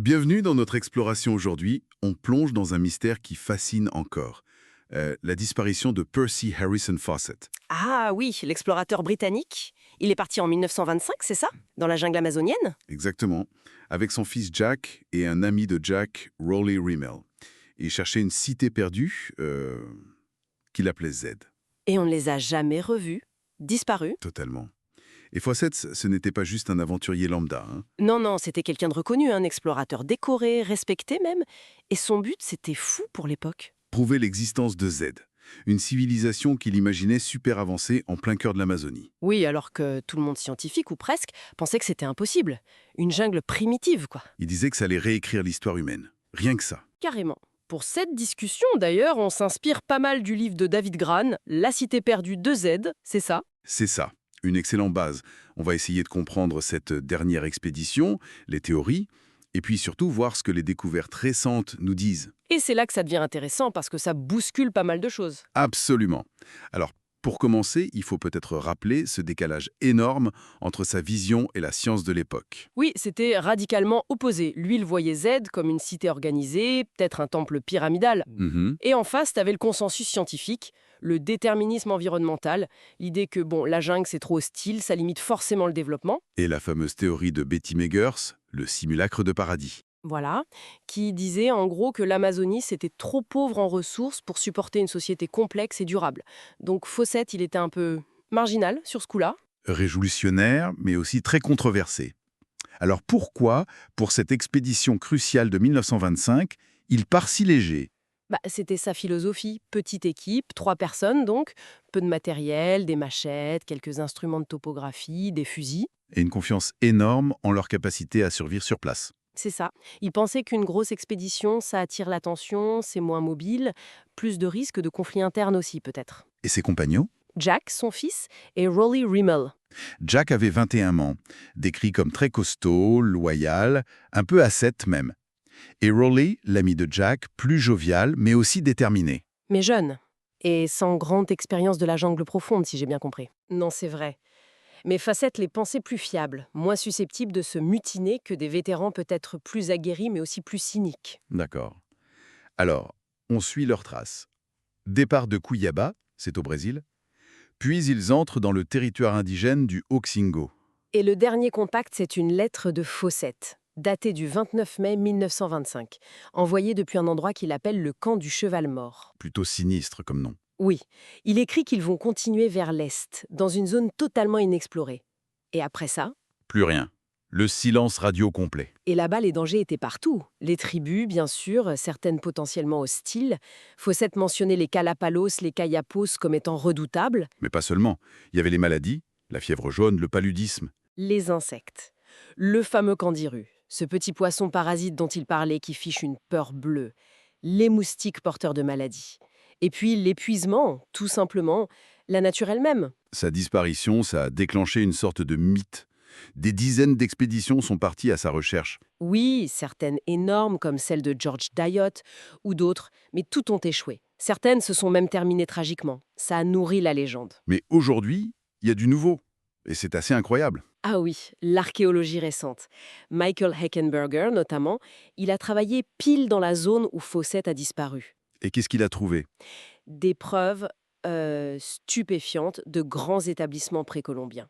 Bienvenue dans notre exploration aujourd'hui. On plonge dans un mystère qui fascine encore. La disparition de Percy Harrison Fawcett. Ah oui, l'explorateur britannique. Il est parti en 1925, c'est ça? Dans la jungle amazonienne? Exactement. Avec son fils Jack et un ami de Jack, Rowley Rimmel. Il cherchait une cité perdue qu'il appelait Z. Et on ne les a jamais revus. Disparus? Totalement. Et Fawcett, ce n'était pas juste un aventurier lambda, hein. Non, non, c'était quelqu'un de reconnu, un explorateur décoré, respecté même. Et son but, c'était fou pour l'époque. Prouver l'existence de Z. Une civilisation qu'il imaginait super avancée en plein cœur de l'Amazonie. Oui, alors que tout le monde scientifique, ou presque, pensait que c'était impossible. Une jungle primitive, quoi. Il disait que ça allait réécrire l'histoire humaine. Rien que ça. Carrément. Pour cette discussion, d'ailleurs, on s'inspire pas mal du livre de David Gran, La cité perdue de Z, c'est ça? C'est ça. Une excellente base. On va essayer de comprendre cette dernière expédition, les théories, et puis surtout voir ce que les découvertes récentes nous disent. Et c'est là que ça devient intéressant, parce que ça bouscule pas mal de choses. Absolument. Alors, pour commencer, il faut peut-être rappeler ce décalage énorme entre sa vision et la science de l'époque. Oui, c'était radicalement opposé. Lui, il voyait Z comme une cité organisée, peut-être un temple pyramidal. Mhm. Et en face, t'avais le consensus scientifique, le déterminisme environnemental, l'idée que, bon, la jungle, c'est trop hostile, ça limite forcément le développement. Et la fameuse théorie de Betty Megers, le simulacre de paradis. Voilà, qui disait en gros que l'Amazonie, c'était trop pauvre en ressources pour supporter une société complexe et durable. Donc Fawcett, il était un peu marginal sur ce coup-là. Révolutionnaire, mais aussi très controversé. Alors pourquoi, pour cette expédition cruciale de 1925, il part si léger? Bah, c'était sa philosophie. Petite équipe, 3 personnes donc, peu de matériel, des machettes, quelques instruments de topographie, des fusils. Et une confiance énorme en leur capacité à survivre sur place. C'est ça. Il pensait qu'une grosse expédition, ça attire l'attention, c'est moins mobile, plus de risques de conflits internes aussi peut-être. Et ses compagnons? Jack, son fils, et Rowley Rimmel. Jack avait 21 ans, décrit comme très costaud, loyal, un peu ascète même. Et Rowley, l'ami de Jack, plus jovial, mais aussi déterminé. Mais jeune, et sans grande expérience de la jungle profonde, si j'ai bien compris. Non, c'est vrai. Mais Fawcett les pensait plus fiables, moins susceptibles de se mutiner que des vétérans peut-être plus aguerris, mais aussi plus cyniques. D'accord. Alors, on suit leurs traces. Départ de Cuiabá, c'est au Brésil, puis ils entrent dans le territoire indigène du Oxingo. Et le dernier contact, c'est une lettre de Fawcett, datée du 29 mai 1925, envoyée depuis un endroit qu'il appelle le camp du cheval mort. Plutôt sinistre comme nom. Oui, il écrit qu'ils vont continuer vers l'est, dans une zone totalement inexplorée. Et après ça? Plus rien. Le silence radio complet. Et là-bas, les dangers étaient partout. Les tribus, bien sûr, certaines potentiellement hostiles. Fawcett mentionnait les Kalapalos, les Kayapos comme étant redoutables. Mais pas seulement. Il y avait les maladies, la fièvre jaune, le paludisme. Les insectes. Le fameux candiru, ce petit poisson parasite dont il parlait qui fiche une peur bleue. Les moustiques porteurs de maladies. Et puis l'épuisement, tout simplement, la nature elle-même. Sa disparition, ça a déclenché une sorte de mythe. Des dizaines d'expéditions sont parties à sa recherche. Oui, certaines énormes comme celle de George Dyott ou d'autres, mais toutes ont échoué. Certaines se sont même terminées tragiquement. Ça a nourri la légende. Mais aujourd'hui, il y a du nouveau. Et c'est assez incroyable. Ah oui, l'archéologie récente. Michael Heckenberger, notamment, il a travaillé pile dans la zone où Fawcett a disparu. Et qu'est-ce qu'il a trouvé? Des preuves stupéfiantes de grands établissements précolombiens.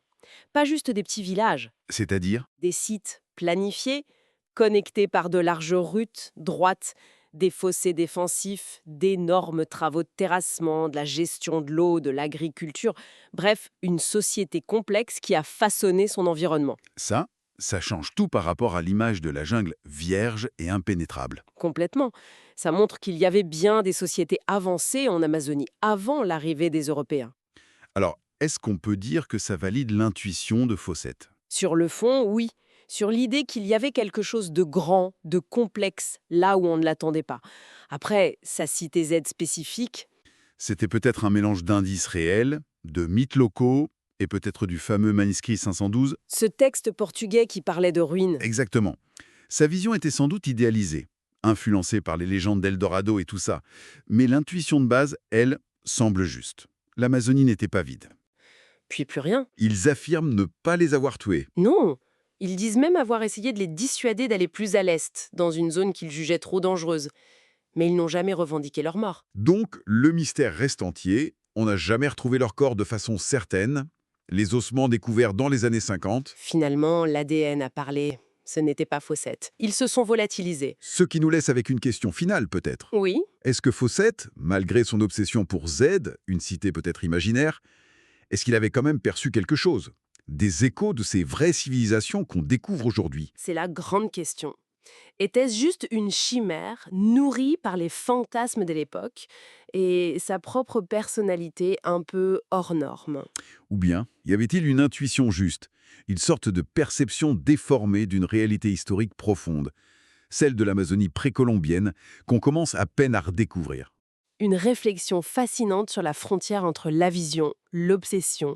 Pas juste des petits villages, C'est-à-dire? des sites planifiés, connectés par de larges routes droites, des fossés défensifs, d'énormes travaux de terrassement, de la gestion de l'eau, de l'agriculture, bref, une société complexe qui a façonné son environnement. Ça change tout par rapport à l'image de la jungle vierge et impénétrable. Complètement. Ça montre qu'il y avait bien des sociétés avancées en Amazonie avant l'arrivée des Européens. Alors, est-ce qu'on peut dire que ça valide l'intuition de Fawcett? Sur le fond, oui. Sur l'idée qu'il y avait quelque chose de grand, de complexe, là où on ne l'attendait pas. Après, sa cité Z spécifique, C'était peut-être un mélange d'indices réels, de mythes locaux, et peut-être du fameux manuscrit 512. ce texte portugais qui parlait de ruines. Exactement. Sa vision était sans doute idéalisée, influencée par les légendes d'Eldorado et tout ça. Mais l'intuition de base, elle, semble juste. L'Amazonie n'était pas vide. Puis plus rien. Ils affirment ne pas les avoir tués. Non. Ils disent même avoir essayé de les dissuader d'aller plus à l'est, dans une zone qu'ils jugeaient trop dangereuse. Mais ils n'ont jamais revendiqué leur mort. Donc, le mystère reste entier. On n'a jamais retrouvé leur corps de façon certaine. Les ossements découverts dans les années 50, Finalement, l'ADN a parlé. Ce n'était pas Fawcett. Ils se sont volatilisés. ce qui nous laisse avec une question finale peut-être. Oui, Est-ce que Fawcett, malgré son obsession pour Z, une cité peut-être imaginaire, est-ce qu'il avait quand même perçu quelque chose? Des échos de ces vraies civilisations qu'on découvre aujourd'hui. c'est la grande question. Était-ce juste une chimère nourrie par les fantasmes de l'époque et sa propre personnalité un peu hors norme? Ou bien, y avait-il une intuition juste, une sorte de perception déformée d'une réalité historique profonde, celle de l'Amazonie précolombienne qu'on commence à peine à redécouvrir? Une réflexion fascinante sur la frontière entre la vision, l'obsession